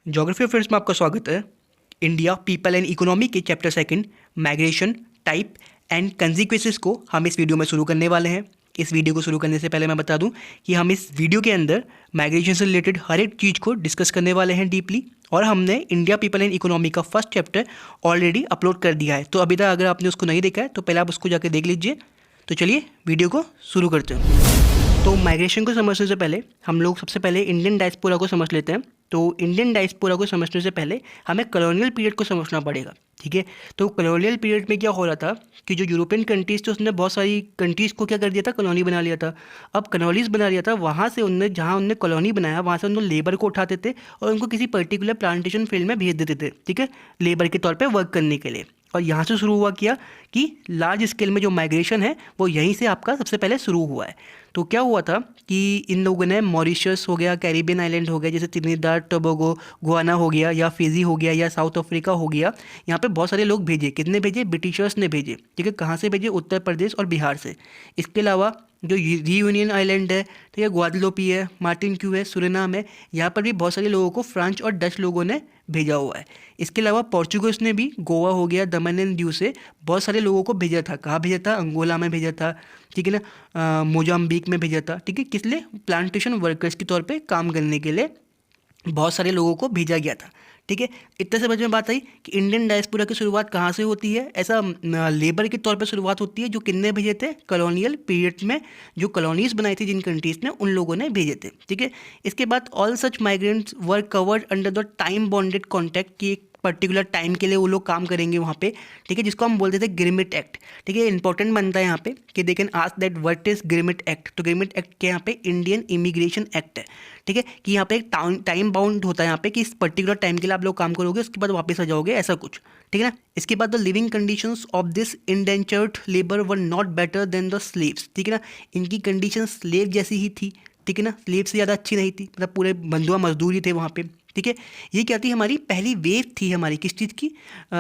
Geography affairs में आपका स्वागत है। इंडिया पीपल एंड इकोनॉमी के chapter second migration type and consequences को हम इस वीडियो में शुरू करने वाले हैं। इस वीडियो को शुरू करने से पहले मैं बता दूं कि हम इस वीडियो के अंदर माइग्रेशन से रिलेटेड हर एक चीज़ को डिस्कस करने वाले हैं डीपली, और हमने इंडिया पीपल एंड इकोनॉमी का फर्स्ट चैप्टर ऑलरेडी अपलोड कर दिया है। तो अभी तक अगर आपने उसको नहीं देखा है तो पहले आप उसको जाकर देख लीजिए। तो चलिए वीडियो को शुरू करते हैं। तो माइग्रेशन को समझने से पहले हम लोग सबसे पहले इंडियन डायस्पोरा को समझ लेते हैं। तो इंडियन डायस्पोरा को समझने से पहले हमें कॉलोनियल पीरियड को समझना पड़ेगा, ठीक है। तो कॉलोनियल पीरियड में क्या हो रहा था कि जो यूरोपियन कंट्रीज थे उसने बहुत सारी कंट्रीज़ को क्या कर दिया था, कॉलोनी बना लिया था। अब कॉलोनीज बना लिया था, वहाँ से उनने जहाँ उनने कॉलोनी बनाया वहाँ से उन्होंने लेबर को उठाते थे और उनको किसी पर्टिकुलर प्लांटेशन फील्ड में भेज देते थे, ठीक है, लेबर के तौर पर वर्क करने के लिए। और यहाँ से शुरू हुआ किया कि लार्ज स्केल में जो माइग्रेशन है वो यहीं से आपका सबसे पहले शुरू हुआ है। तो क्या हुआ था कि इन लोगों ने मॉरिशस हो गया, कैरिबियन आइलैंड हो गया जैसे त्रिनिदाद टोबैगो, गुआना हो गया, या फिजी हो गया, या साउथ अफ्रीका हो गया, यहाँ पे बहुत सारे लोग भेजे। कितने भेजे? ब्रिटिशर्स ने भेजे, ठीक है। कहाँ से भेजे? उत्तर प्रदेश और बिहार से। इसके अलावा जो रीयूनियन आइलैंड है, ठीक है, ग्वादेलोपी है, मार्टिन क्यू है, सुरिनाम है, यहाँ पर भी बहुत सारे लोगों को फ्रेंच और डच लोगों ने भेजा हुआ है। इसके अलावा पोर्चुगीज ने भी गोवा हो गया, दमन एंड दीव से बहुत सारे लोगों को भेजा था। कहाँ भेजा था? अंगोला में भेजा था, ठीक है ना, मोजाम्बिक में भेजा था, ठीक है। किस लिए? प्लांटेशन वर्कर्स के तौर पे काम करने के लिए बहुत सारे लोगों को भेजा गया था, ठीक है। इतने समझ में बात आई कि इंडियन डायस्पोरा की शुरुआत कहाँ से होती है। ऐसा लेबर के तौर पे शुरुआत होती है, जो किन्ने भेजे थे? कॉलोनियल पीरियड में जो कॉलोनीज बनाई थी जिन कंट्रीज ने, उन लोगों ने भेजे थे, ठीक है। इसके बाद all such migrants were covered under the time bonded contract की एक पर्टिकुलर टाइम के लिए वो लोग काम करेंगे वहाँ पे, ठीक है, जिसको हम बोलते थे ग्रिमिट एक्ट, ठीक है। इंपॉर्टेंट बनता है यहाँ पे कि they can ask that what is Girmit act. तो ग्रिमिट एक्ट के यहाँ पे इंडियन इमिग्रेशन एक्ट है, ठीक है, कि यहाँ पे एक टाइम बाउंड होता है यहाँ पे कि इस पर्टिकुलर टाइम के लिए आप लोग काम करोगे, उसके बाद वापस आ जाओगे, ऐसा कुछ, ठीक है ना। इसके बाद the living conditions of this indentured labour were not better than the slaves, ठीक है ना। इनकी कंडीशन स्लेव जैसी ही थी, ठीक है ना, स्लेव से ज़्यादा अच्छी नहीं थी, मतलब पूरे बंधुआ मजदूर ही थे वहाँ पे, ठीक है। ये क्या थी? हमारी पहली वेव थी हमारी किस चीज़ की?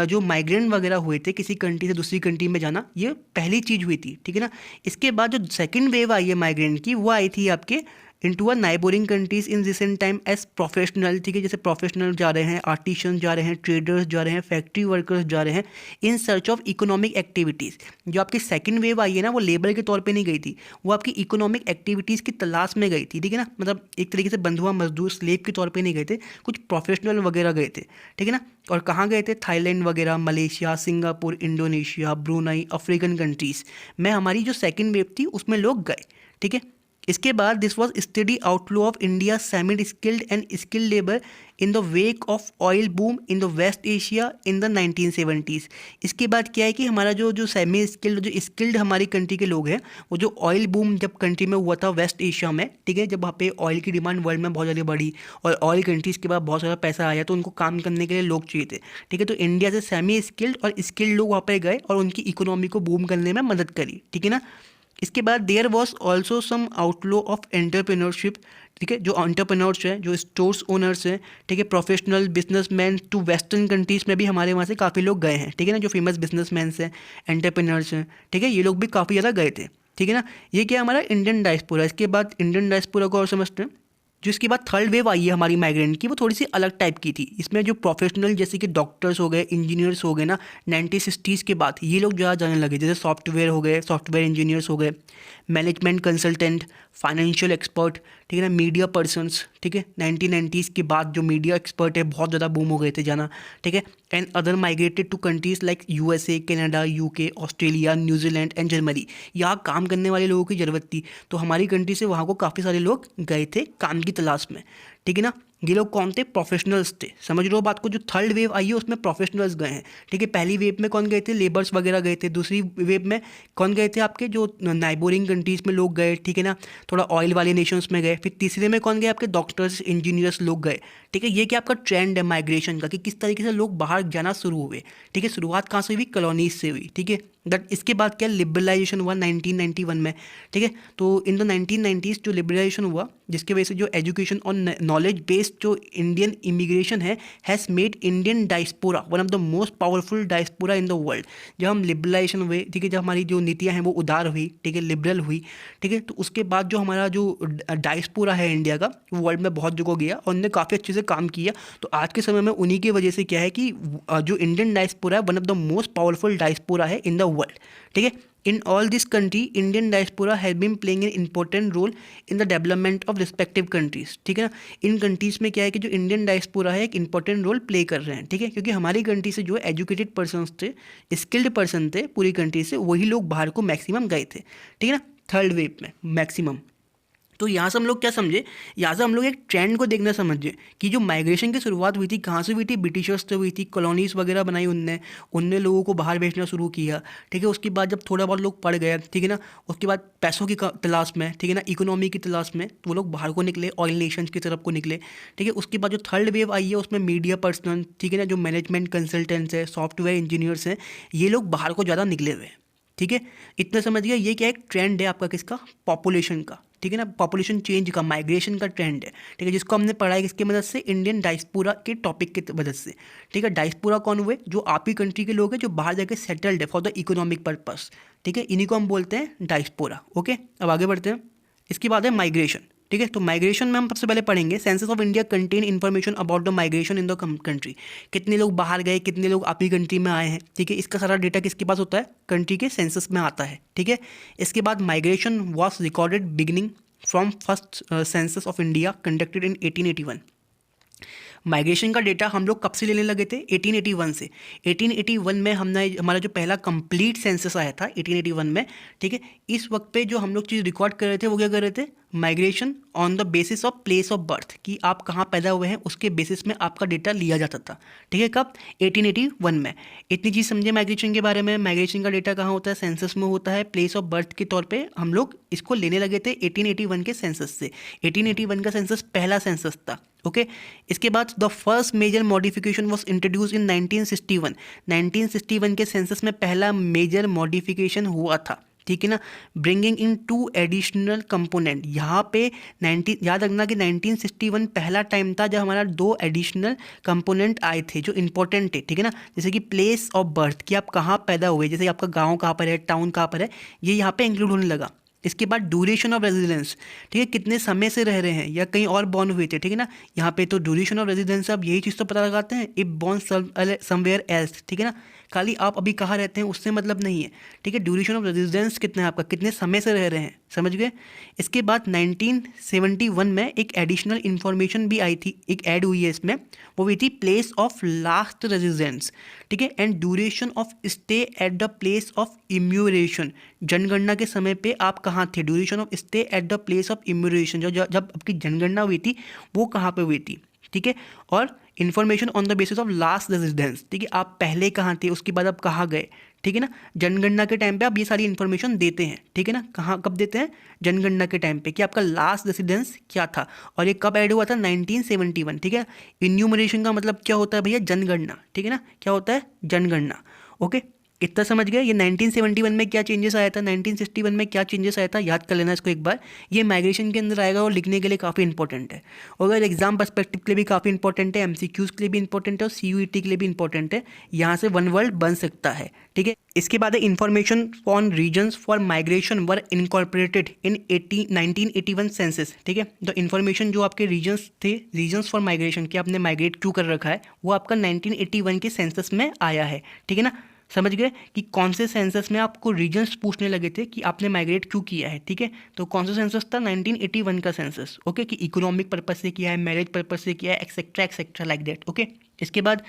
जो माइग्रेंट वगैरह हुए थे किसी कंट्री से दूसरी कंट्री में जाना, ये पहली चीज़ हुई थी, ठीक है ना। इसके बाद जो सेकंड वेव आई है माइग्रेंट की, वो आई थी आपके into a neighbouring countries in recent time as professional, ठीक है। जैसे प्रोफेशनल जा रहे हैं, आर्टिशन जा रहे हैं, ट्रेडर्स जा रहे हैं, फैक्ट्री वर्कर्स जा रहे हैं in search of economic activities. जो आपकी सेकंड वेव आई है ना, वो लेबर के तौर पे नहीं गई थी, वो आपकी इकोनॉमिक एक्टिविटीज़ की तलाश में गई थी, ठीक है ना। मतलब एक तरीके से बंधुआ मजदूर स्लेव के तौर पे नहीं गए थे, कुछ प्रोफेशनल वगैरह गए थे, ठीक है ना। और कहाँ गए थे? थाईलैंड वगैरह, Malaysia, Singapore, Indonesia, Brunei, African countries में हमारी जो सेकेंड वेव थी उसमें लोग गए, ठीक है। इसके बाद this was study outflow of India semi skilled and skilled labour in the wake of oil boom in the West Asia in the 1970s। इसके बाद क्या है कि हमारा जो जो सेमी स्किल्ड, जो स्किल्ड हमारी कंट्री के लोग हैं, वो जो ऑयल बूम जब कंट्री में हुआ था वेस्ट एशिया में, ठीक है, जब वहाँ पे ऑयल की डिमांड वर्ल्ड में बहुत ज़्यादा बढ़ी और ऑयल कंट्रीज़ के बाद बहुत सारा पैसा आया, तो उनको काम करने के लिए लोग चाहिए थे, ठीक है। तो इंडिया से सेमी स्किल्ड और स्किल्ड लोग वहाँ पे गए और उनकी इकोनॉमी को बूम करने में मदद करी, ठीक है ना। इसके बाद there was also some outflow of entrepreneurship, ठीक है, जो एंटरप्रेन्योर्स हैं, जो स्टोर्स ओनर्स हैं, ठीक है, professional businessman to western countries में भी हमारे वहाँ से काफ़ी लोग गए हैं, ठीक है ना। जो फेमस बिजनेसमैन हैं, एंटरप्रेन्योर्स हैं, ठीक है, ये लोग भी काफ़ी ज़्यादा गए थे, ठीक है ना। ये क्या हमारा इंडियन डायस्पोरा। इसके बाद इंडियन डायस्पोरा को और समझते हैं। जो इसके बाद थर्ड वेव आई है हमारी माइग्रेंट की, वो थोड़ी सी अलग टाइप की थी। इसमें जो प्रोफेशनल जैसे कि डॉक्टर्स हो गए, इंजीनियर्स हो गए ना, 1960s के बाद ये लोग ज़्यादा जाने लगे। जैसे सॉफ्टवेयर हो गए, सॉफ्टवेयर इंजीनियर्स हो गए, मैनेजमेंट कंसल्टेंट, फाइनेंशियल एक्सपर्ट, ठीक है ना, मीडिया पर्सनस, ठीक है। 1990s के बाद जो मीडिया एक्सपर्ट है बहुत ज़्यादा बूम हो गए थे जाना, ठीक है। And other migrated to countries like USA, Canada, UK, Australia, New Zealand and Germany. यहाँ काम करने वाले लोगों की ज़रूरत थी, तो हमारी कंट्री से वहाँ को काफ़ी सारे लोग गए थे काम की तलाश में, ठीक है ना। ये लोग कौन थे? प्रोफेशनल्स थे। समझ लो बात को। जो थर्ड वेव आई है उसमें प्रोफेशनल्स गए हैं, ठीक है। पहली वेव में कौन गए थे? लेबर्स वगैरह गए थे। दूसरी वेव में कौन गए थे? आपके जो नाइबोरिंग कंट्रीज़ में लोग गए, ठीक है ना, थोड़ा ऑयल वाले नेशंस में गए। फिर तीसरे में कौन गए? आपके डॉक्टर्स, इंजीनियर्स लोग गए, ठीक है। ये क्या आपका ट्रेंड है माइग्रेशन का कि किस तरीके से लोग बाहर जाना शुरू हुए, ठीक है। शुरुआत कहाँ से हुई? कॉलोनीज से हुई, ठीक है। दैट इसके बाद क्या लिबरलाइजेशन हुआ 1991 में, ठीक है। तो इन द 1990s जो लिबरलाइजेशन हुआ, जिसकी वजह से जो एजुकेशन और नॉलेज बेस्ड जो इंडियन इमिग्रेशन है has made Indian diaspora one of the most powerful diaspora in the world. जब हम लिबरलाइजेशन हुए, ठीक है, जब हमारी जो नीतियाँ हैं वो उदार हुई, ठीक है, लिबरल हुई, ठीक है, तो उसके बाद जो हमारा जो डायस्पोरा है इंडिया का, वो वर्ल्ड में बहुत जगह गया और उन्होंने काफ़ी अच्छे से काम किया। तो आज के समय में उन्हीं की वजह से क्या है कि जो इंडियन डायस्पोरा है one of the most powerful diaspora है इन द वर्ल्ड, ठीक है। In all this country Indian diaspora has been playing an important role in the development of respective countries, ठीक है ना। इन कंट्रीज़ में क्या है कि जो इंडियन डायस्पोरा है एक इंपॉर्टेंट रोल प्ले कर रहे हैं, ठीक है, क्योंकि हमारी कंट्री से जो एजुकेटेड पर्सनस थे, स्किल्ड पर्सन थे पूरी कंट्री से, वही लोग बाहर को मैक्सिमम गए थे, ठीक है ना, थर्ड वेव में मैक्सिमम। तो यहाँ से हम लोग क्या समझे, यहाँ से हम लोग एक ट्रेंड को देखना समझे कि जो माइग्रेशन की शुरुआत हुई थी कहाँ से हुई थी, ब्रिटिशर्स से हुई थी, कॉलोनीज़ वगैरह बनाई उनने लोगों को बाहर भेजना शुरू किया, ठीक है। उसके बाद जब थोड़ा बहुत लोग पढ़ गए, ठीक है ना, उसके बाद पैसों की तलाश में, ठीक है ना, इकोनॉमी की तलाश में, तो वो लोग बाहर को निकले, ऑयल नेशंस की तरफ को निकले, ठीक है। उसके बाद जो थर्ड वेव आई है उसमें मीडिया पर्सन, ठीक है ना, जो मैनेजमेंट कंसल्टेंट्स है, सॉफ्टवेयर इंजीनियर्स हैं, ये लोग बाहर को ज़्यादा निकले हुए हैं, ठीक है। इतना समझ गया, ये क्या एक ट्रेंड है आपका किसका, पॉपुलेशन का, ठीक है ना, पॉपुलेशन चेंज का, माइग्रेशन का ट्रेंड है, ठीक है, जिसको हमने पढ़ा है किसकी मदद से, इंडियन डायस्पोरा के टॉपिक की मदद से, ठीक है। डायस्पोरा कौन हुए, जो आप ही कंट्री के लोग हैं जो बाहर जाके सेटल्ड है फॉर द इकोनॉमिक पर्पस, ठीक है, इन्हीं को हम बोलते हैं डायस्पोरा। ओके, अब आगे बढ़ते हैं। इसके बाद है माइग्रेशन, ठीक है। तो माइग्रेशन में हम सबसे पहले पढ़ेंगे census of India contain information about the migration in the country, कितने लोग बाहर गए, कितने लोग आपकी कंट्री में आए हैं, ठीक है। इसका सारा डेटा किसके पास होता है, कंट्री के सेंसस में आता है, ठीक है। इसके बाद migration was recorded beginning from first census of India conducted in 1881। Migration का डेटा हम लोग कब से लेने लगे थे, 1881 से। 1881 में हमने हमारा जो पहला कंप्लीट सेंसस आया था 1881 में, ठीक है। इस वक्त पे जो हम लोग चीज़ रिकॉर्ड कर रहे थे वो क्या कर रहे थे, migration on the basis of place of birth, कि आप कहाँ पैदा हुए हैं उसके बेसिस में आपका डेटा लिया जाता था, ठीक है। कब, 1881 में। इतनी चीज़ समझे माइग्रेशन के बारे में। माइग्रेशन का डेटा कहाँ होता है, सेंसस में होता है, प्लेस ऑफ बर्थ के तौर पे हम लोग इसको लेने लगे थे 1881 के सेंसस से। 1881 का सेंसस पहला सेंसस था, ओके। इसके बाद the first major modification was introduce in 1961। 1961 के सेंसस में पहला मेजर मॉडिफिकेशन हुआ था, ठीक है ना, ब्रिंगिंग इन 2 एडिशनल कंपोनेंट। यहाँ पे याद रखना कि 1961 पहला टाइम था जब हमारा 2 एडिशनल कंपोनेंट आए थे जो इंपॉर्टेंट है, ठीक है ना, जैसे कि प्लेस ऑफ बर्थ, कि आप कहाँ पैदा हुए, जैसे आपका गांव कहाँ पर है, टाउन कहाँ पर है, ये यहाँ पे इंक्लूड होने लगा। इसके बाद ड्यूरेशन ऑफ रेजिडेंस, ठीक है, कितने समय से रह रहे हैं या कहीं और बॉर्न हुए थे, ठीक है ना, यहाँ पे तो ड्यूरेशन ऑफ रेजिडेंस आप यही चीज़ तो पता लगाते हैं, इफ बॉर्न समवेयर एल्स, ठीक है ना, खाली आप अभी कहाँ रहते हैं उससे मतलब नहीं है, ठीक है। ड्यूरेशन ऑफ रेजिडेंस कितना है आपका, कितने समय से रह रहे हैं, समझ गए। इसके बाद 1971 में एक एडिशनल इन्फॉर्मेशन भी आई थी, एक ऐड हुई है इसमें, वो हुई थी प्लेस ऑफ लास्ट रेजिडेंस, ठीक है, and duration of stay at the place of enumeration. जनगणना के समय पे आप कहाँ थे, duration of stay at the place of enumeration, जब आपकी जनगणना हुई थी वो कहाँ पे हुई थी, ठीक है। और information on the basis of last residence, ठीक है, आप पहले कहाँ थे उसके बाद आप कहाँ गए, ठीक है ना। जनगणना के टाइम पे आप ये सारी इन्फॉर्मेशन देते हैं, ठीक है ना, कहाँ कब देते हैं, जनगणना के टाइम पे, कि आपका लास्ट रेसिडेंस क्या था, और ये कब ऐड हुआ था, 1971, ठीक है। इन्यूमरेशन का मतलब क्या होता है भैया, जनगणना, ठीक है ना, क्या होता है, जनगणना, ओके। इतना समझ गया। ये 1971 में क्या चेंजेस आया था, 1961 में क्या चेंजेस आया था, याद कर लेना इसको एक बार। ये माइग्रेशन के अंदर आएगा और लिखने के लिए काफ़ी इंपॉर्टेंट है, और अगर एग्जाम पर्सपेक्टिव के लिए भी काफ़ी इंपॉर्टेंट है, एमसीक्यूज़ के लिए भी इंपॉर्टेंट है, और सीयूईटी के लिए भी इंपॉर्टेंट है। यहाँ से वन वर्ड बन सकता है, ठीक है। इसके बाद है information on reasons for migration were incorporated in 1981 census, ठीक है। तो इन्फॉर्मेशन जो आपके रीजन्स थे, रीजन्स फॉर माइग्रेशन, कि आपने माइग्रेट क्यों कर रखा है, वो आपका 1981 के सेंसस में आया है, ठीक है ना। समझ गए कि कौन से सेंसस में आपको रीजन्स पूछने लगे थे कि आपने माइग्रेट क्यों किया है, ठीक है। तो कौन सा सेंसस था, 1981 का सेंसस, ओके, कि इकोनॉमिक पर्पस से किया है, मैरिज पर्पस से किया है, एक्सेट्रा लाइक दैट, ओके। इसके बाद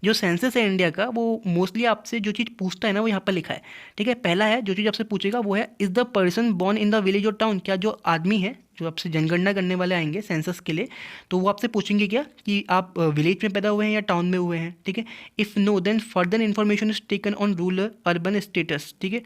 जो सेंसस है इंडिया का, वो मोस्टली आपसे जो चीज़ पूछता है ना वो यहाँ पर लिखा है, ठीक है। पहला है जो चीज़ आपसे पूछेगा वो है, is the person born in the village और टाउन, क्या जो आदमी है जो आपसे जनगणना करने वाले आएंगे सेंसस के लिए, तो वो आपसे पूछेंगे क्या कि आप विलेज में पैदा हुए हैं या टाउन में हुए हैं, ठीक है। If no then further information is taken on rural urban status, ठीक है,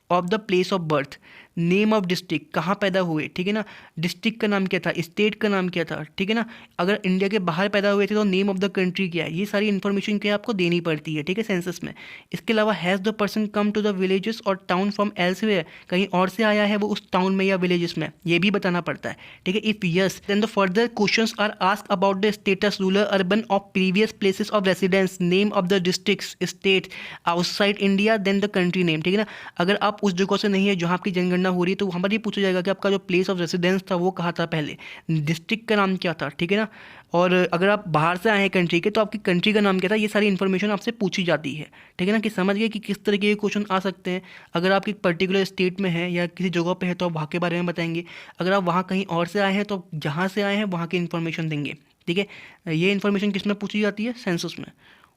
of the place of birth. Name of district, कहाँ पैदा हुए, ठीक है ना, डिस्ट्रिक्ट का नाम क्या था, स्टेट का नाम क्या था, ठीक है ना, अगर इंडिया के बाहर पैदा हुए थे तो नेम ऑफ द कंट्री क्या है, ये सारी इन्फॉर्मेशन क्या आपको देनी पड़ती है, ठीक है, सेंसस में। इसके अलावा has the person come to the villages और टाउन फ्रॉम एल्सवेयर, कहीं और से आया है वो उस टाउन में या विलेजेस में, ये भी बताना पड़ता है, ठीक है। If yes then the further questions are asked about the status rural urban of previous places of residence, name of the districts state outside India then the country name, ठीक है ना। अगर आप उस जगह से नहीं है जहाँ आपकी जनगणना हो रही है तो वहाँ पर ये पूछा जाएगा कि आपका जो प्लेस ऑफ रेसिडेंस था वो कहाँ था पहले, डिस्ट्रिक्ट का नाम क्या था, ठीक है ना। और अगर आप बाहर से आए हैं कंट्री के तो आपकी कंट्री का नाम क्या था, ये सारी इन्फॉर्मेशन आपसे पूछी जाती है, ठीक है ना, कि समझ गए कि किस तरह के क्वेश्चन आ सकते हैं। अगर आप एक पर्टिकुलर स्टेट में हैं या किसी जगह पे है तो आप वहाँ के बारे में बताएंगे, अगर आप वहाँ कहीं और से आए हैं तो जहाँ से आए हैं वहाँ की इन्फॉर्मेशन देंगे, ठीक है। ये इन्फॉर्मेशन किस में पूछी जाती है, सेंसस में।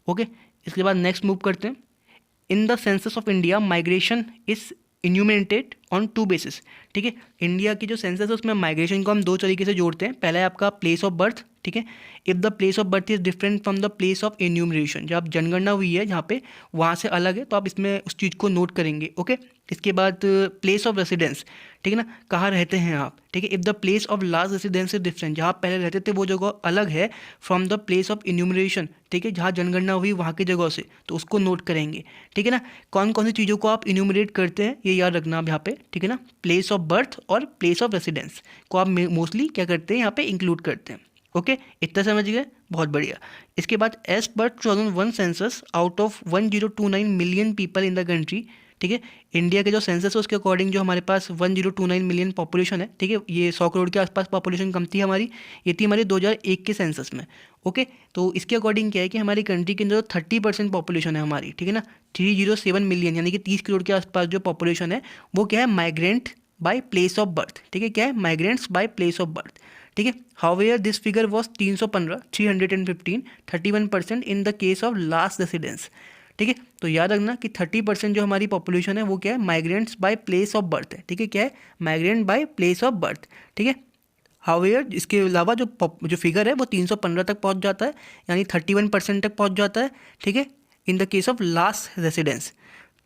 ओके, इसके बाद नेक्स्ट मूव करते हैं। In the census of India migration is enumerated on two basis, ठीक है। इंडिया की जो सेंसस है उसमें माइग्रेशन को हम दो तरीके से जोड़ते हैं। पहला है आपका प्लेस ऑफ बर्थ, ठीक है। If the place of birth is different from the place of enumeration, जब जनगणना हुई है जहाँ पे वहाँ से अलग है तो आप इसमें उस चीज़ को नोट करेंगे। ओके, इसके बाद प्लेस ऑफ रेसिडेंस, ठीक है ना, कहाँ रहते हैं आप, ठीक है। If the place of last residence is different, जहाँ आप पहले रहते थे वो जगह अलग है from the place of enumeration, ठीक है, जहाँ जनगणना हुई वहाँ की जगह से, तो उसको नोट करेंगे, ठीक है ना। कौन कौन सी चीज़ों को आप इन्यूमरेट करते हैं ये याद रखना आप यहाँ पे, ठीक है ना। प्लेस ऑफ बर्थ और प्लेस ऑफ रेसिडेंस को आप मोस्टली क्या करते हैं यहाँ पे इंक्लूड करते हैं। ओके, इतना समझ गए, बहुत बढ़िया। इसके बाद as per 2001 census out of 1029 million people in the country, ठीक है, इंडिया के जो सेंसस है उसके अकॉर्डिंग जो हमारे पास 1029 मिलियन पॉपुलेशन है, ठीक है, ये 100 करोड़ के आसपास पॉपुलेशन कम थी हमारी, ये थी हमारी 2001 के सेंसस में। ओके, तो इसके अकॉर्डिंग क्या है कि हमारी कंट्री के अंदर 30% पॉपुलेशन है हमारी, ठीक है ना, 307 मिलियन यानी कि 30 करोड़ के आसपास जो पॉपुलेशन है वो क्या है, migrant by place of birth, ठीक है, क्या है, migrants by place of birth, ठीक है। However this figure was 315, 315, 31% in the case of last residence, ठीक है। तो याद रखना कि 30% जो हमारी पॉपुलेशन है वो क्या है, migrants by place of birth है, ठीक है, क्या है, migrant by place of birth, ठीक है। हाउएवर इसके अलावा जो फिगर है वो 315 तक पहुंच जाता है, यानी 31% तक पहुंच जाता है, ठीक है, in the case of last residence,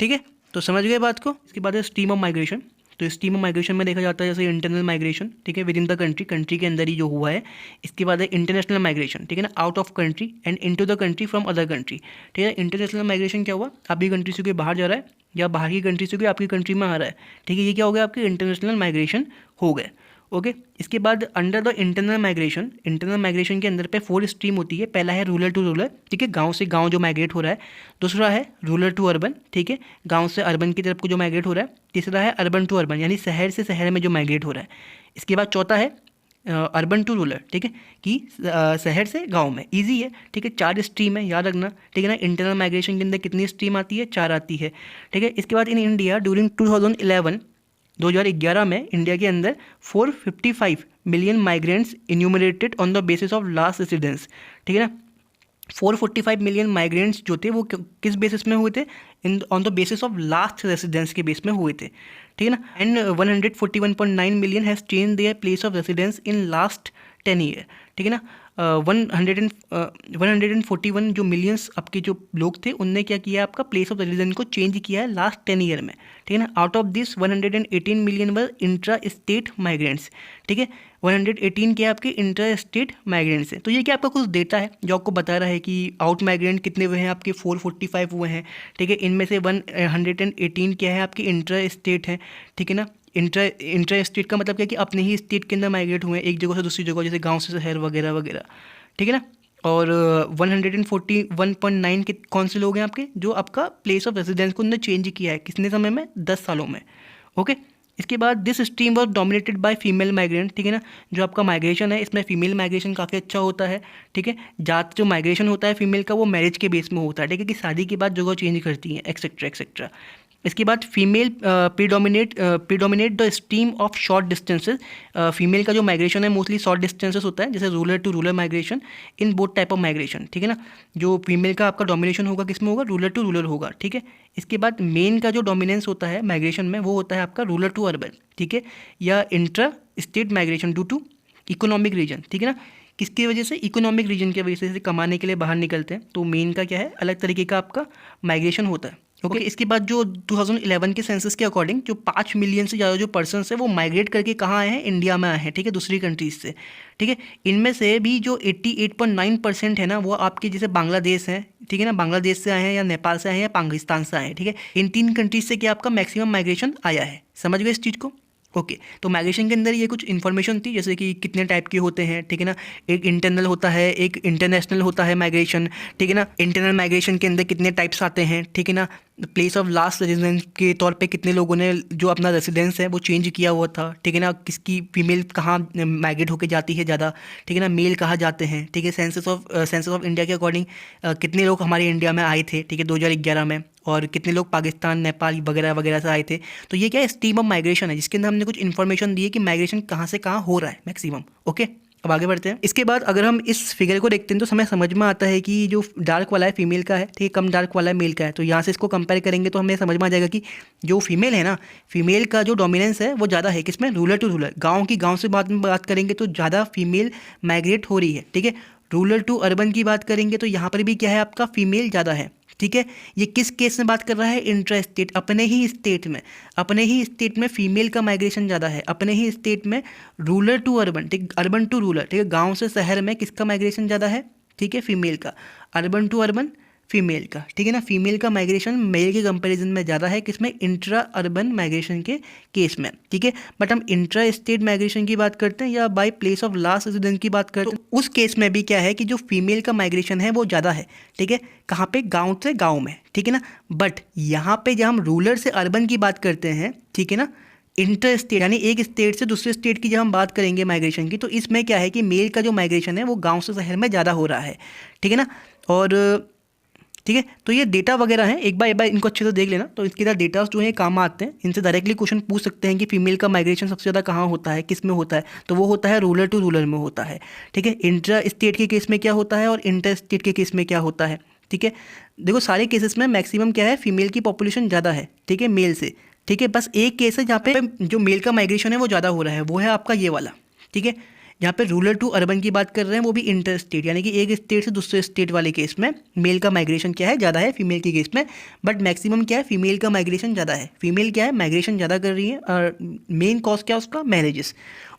ठीक है। तो समझ गए बात को। इसके बाद है स्ट्रीम ऑफ माइग्रेशन। तो स्ट्रीम ऑफ माइग्रेशन में देखा जाता है जैसे इंटरनल माइग्रेशन, ठीक है, with in the country, country के अंदर ही जो हुआ है। इसके बाद है इंटरनेशनल माइग्रेशन, ठीक है ना, out of country and into the country from other country, ठीक है। इंटरनेशनल माइग्रेशन क्या हुआ, आपकी कंट्री से कोई बाहर जा रहा है या बाहर की कंट्री से कोई आपकी कंट्री में आ रहा है, ठीक है, ये क्या हो गया, आपकी इंटरनेशनल माइग्रेशन हो गए। ओके, इसके बाद under the internal migration, internal migration के अंदर पे 4 स्ट्रीम होती है। पहला है रूरल टू रूरल, ठीक है, गांव से गांव जो माइग्रेट हो रहा है। दूसरा है रूरल टू अर्बन, ठीक है, गांव से अर्बन की तरफ को जो माइग्रेट हो रहा है। तीसरा है अर्बन टू अर्बन, यानी शहर से शहर में जो माइग्रेट हो रहा है। इसके बाद चौथा है अर्बन टू रूरल, ठीक है, कि शहर से गांव में, इजी है, ठीक है। 4 स्ट्रीम है, याद रखना, ठीक है ना। इंटरनल माइग्रेशन के अंदर कितनी स्ट्रीम आती है, 4 आती है, ठीक है। इसके बाद इन इंडिया ड्यूरिंग 2011 में इंडिया के अंदर 455 million migrants enumerated on the basis of last residence, ठीक है ना। 445 मिलियन माइग्रेंट्स जो थे वो किस बेसिस में हुए थे, in on the basis of last residence के बेस में हुए थे, ठीक है ना। And 141.9 million has change their place of residence in last 10 year, ठीक है ना। 141 जो मिलियंस आपके जो लोग थे उनने क्या किया, आपका प्लेस ऑफ रेसिडेंस को चेंज किया है लास्ट 10 ईयर में, ठीक है ना। Out of this 118 million were intra state migrants, ठीक है, 118 के आपके इंट्रा स्टेट माइग्रेंट्स हैं। तो ये क्या आपका कुछ डेटा है जो आपको बता रहा है कि आउट माइग्रेंट कितने हुए हैं, आपके 445 हुए हैं, ठीक है। इनमें से 118 क्या है, आपकी इंट्रा स्टेट है, ठीक है ना। इंट्रा स्टेट का मतलब क्या है कि अपने ही स्टेट के अंदर माइग्रेट हुए हैं एक जगह से दूसरी जगह, जैसे गांव से शहर वगैरह वगैरह, ठीक है ना। और 141.9 के कौन से लोग हैं आपके, जो आपका प्लेस ऑफ रेसिडेंस को उन्होंने चेंज किया है, कितने समय में, 10 सालों में। ओके, इसके बाद this stream was dominated by female migrant, ठीक है ना। जो आपका माइग्रेशन है इसमें फीमेल माइग्रेशन काफ़ी अच्छा होता है, ठीक है। ज़्यादा जो माइग्रेशन होता है फीमेल का वो मैरिज के बेस में होता है, ठीक है, कि शादी के बाद जगह चेंज करती हैं, एक्सेट्रा एक्सेट्रा। इसके बाद female predominate the stream of short distances, female का जो माइग्रेशन है मोस्टली शॉर्ट डिस्टेंसेस होता है, जैसे rural to rural migration in both type of migration, ठीक है ना। जो फीमेल का आपका डोमिनेशन होगा किस में होगा, रूरल टू रूरल होगा, ठीक है। इसके बाद मेन का जो डोमिनेंस होता है माइग्रेशन में वो होता है आपका रूरल टू अर्बन, ठीक है, या intra state migration due to economic reason, ठीक है ना। किसकी वजह से, इकोनॉमिक रीजन की वजह से कमाने के लिए बाहर निकलते हैं, तो मेन का क्या है, अलग तरीके का आपका माइग्रेशन होता है, ओके इसके बाद जो 2011 के सेंसस के अकॉर्डिंग जो 5 मिलियन से ज़्यादा जो पर्सन्स है वो माइग्रेट करके कहाँ आए हैं, इंडिया में आए हैं, ठीक है, दूसरी कंट्रीज से, ठीक है। इनमें से भी जो 88.9% है ना वो आपके जैसे बांग्लादेश है, ठीक है ना, बांग्लादेश से आए हैं या नेपाल से आए हैं या पाकिस्तान से आए हैं, ठीक है। इन 3 कंट्रीज से क्या आपका मैक्सिमम माइग्रेशन आया है, समझ गए इस चीज़ को। ओके तो माइग्रेशन के अंदर ये कुछ इन्फॉर्मेशन थी जैसे कि कितने टाइप के होते हैं, ठीक है ना, एक इंटरनल होता है, एक इंटरनेशनल होता है माइग्रेशन, ठीक है ना। इंटरनल माइग्रेशन के अंदर कितने टाइप्स आते हैं, ठीक है ना, प्लेस ऑफ लास्ट रेजिडेंस के तौर पे कितने लोगों ने जो अपना रेसिडेंस है वो चेंज किया हुआ था, ठीक है ना, किसकी फीमेल कहाँ माइग्रेट होकर जाती है ज़्यादा, ठीक है ना, मेल कहाँ जाते हैं, ठीक है। सेंसस ऑफ इंडिया के अकॉर्डिंग कितने लोग हमारे इंडिया में आए थे, ठीक है, 2011 में, और कितने लोग पाकिस्तान, नेपाल वगैरह वगैरह से आए थे। तो ये क्या है, स्ट्रीम ऑफ माइग्रेशन है जिसके अंदर हमने कुछ इन्फॉर्मेशन दी है कि माइग्रेशन कहाँ से कहाँ हो रहा है मैक्सिमम। ओके अब आगे बढ़ते हैं। इसके बाद अगर हम इस फिगर को देखते हैं तो हमें समझ में आता है कि जो डार्क वाला है फीमेल का है, ठीक है, कम डार्क वाला है मेल का है। तो यहाँ से इसको कंपेयर करेंगे तो हमें समझ में आ जाएगा कि जो फीमेल है ना, फीमेल का जो डोमिनेंस है वो ज़्यादा है किसमें, रूरल टू रूरल, गाँव से बात करेंगे तो ज़्यादा फीमेल माइग्रेट हो रही है, ठीक है। रूरल टू अर्बन की बात करेंगे तो यहाँ पर भी क्या है, आपका फीमेल ज़्यादा है, ठीक है। ये किस केस में बात कर रहा है, इंट्रा स्टेट, अपने ही स्टेट में फीमेल का माइग्रेशन ज़्यादा है, अपने ही स्टेट में रूरल टू अर्बन, ठीक, अर्बन टू रूरल, ठीक है, गांव से शहर में किसका माइग्रेशन ज़्यादा है, ठीक है, फीमेल का, अर्बन टू अर्बन फीमेल का, ठीक है ना। फीमेल का माइग्रेशन मेल के कंपैरिजन में ज़्यादा है किसमें, इंट्रा अर्बन माइग्रेशन के केस में, ठीक है। बट हम इंट्रा स्टेट माइग्रेशन की बात करते हैं या by place of last residence की बात करते हैं तो उस केस में भी क्या है कि जो फीमेल का माइग्रेशन है वो ज़्यादा है, ठीक है, कहाँ पे, गाँव से गाँव में, ठीक है ना। बट यहाँ पे जब हम रूरल से अर्बन की बात करते हैं, ठीक है ना, इंटर स्टेट यानी एक स्टेट से दूसरे स्टेट की जब हम बात करेंगे माइग्रेशन की, तो इसमें क्या है कि मेल का जो माइग्रेशन है वो गांव से शहर में ज़्यादा हो रहा है, ठीक है ना। और ठीक है, तो ये डेटा वगैरह हैं, एक बार इनको अच्छे से देख लेना। तो इसके साथ डेटास जो है काम आते हैं, इनसे डायरेक्टली क्वेश्चन पूछ सकते हैं कि फीमेल का माइग्रेशन सबसे ज़्यादा कहाँ होता है, किस में होता है, तो वो होता है रूरल टू रूरल में होता है, ठीक है। इंट्रा स्टेट के केस में क्या होता है और इंटर स्टेट के केस में क्या होता है, ठीक है। देखो सारे केसेस में मैक्सिमम क्या है, फीमेल की पॉपुलेशन ज़्यादा है, ठीक है, मेल से, ठीक है। बस एक केस है जहाँ पे जो मेल का माइग्रेशन है वो ज़्यादा हो रहा है, वो है आपका ये वाला, ठीक है। जहाँ पे रूरल टू अर्बन की बात कर रहे हैं वो भी इंटर स्टेट यानी कि एक स्टेट से दूसरे स्टेट वाले केस में मेल का माइग्रेशन क्या है, ज़्यादा है फीमेल के केस में। बट मैक्सिमम क्या है, फीमेल का माइग्रेशन ज़्यादा है, फीमेल क्या है, माइग्रेशन ज़्यादा कर रही है, और मेन कॉज क्या है उसका, मैरिजेस।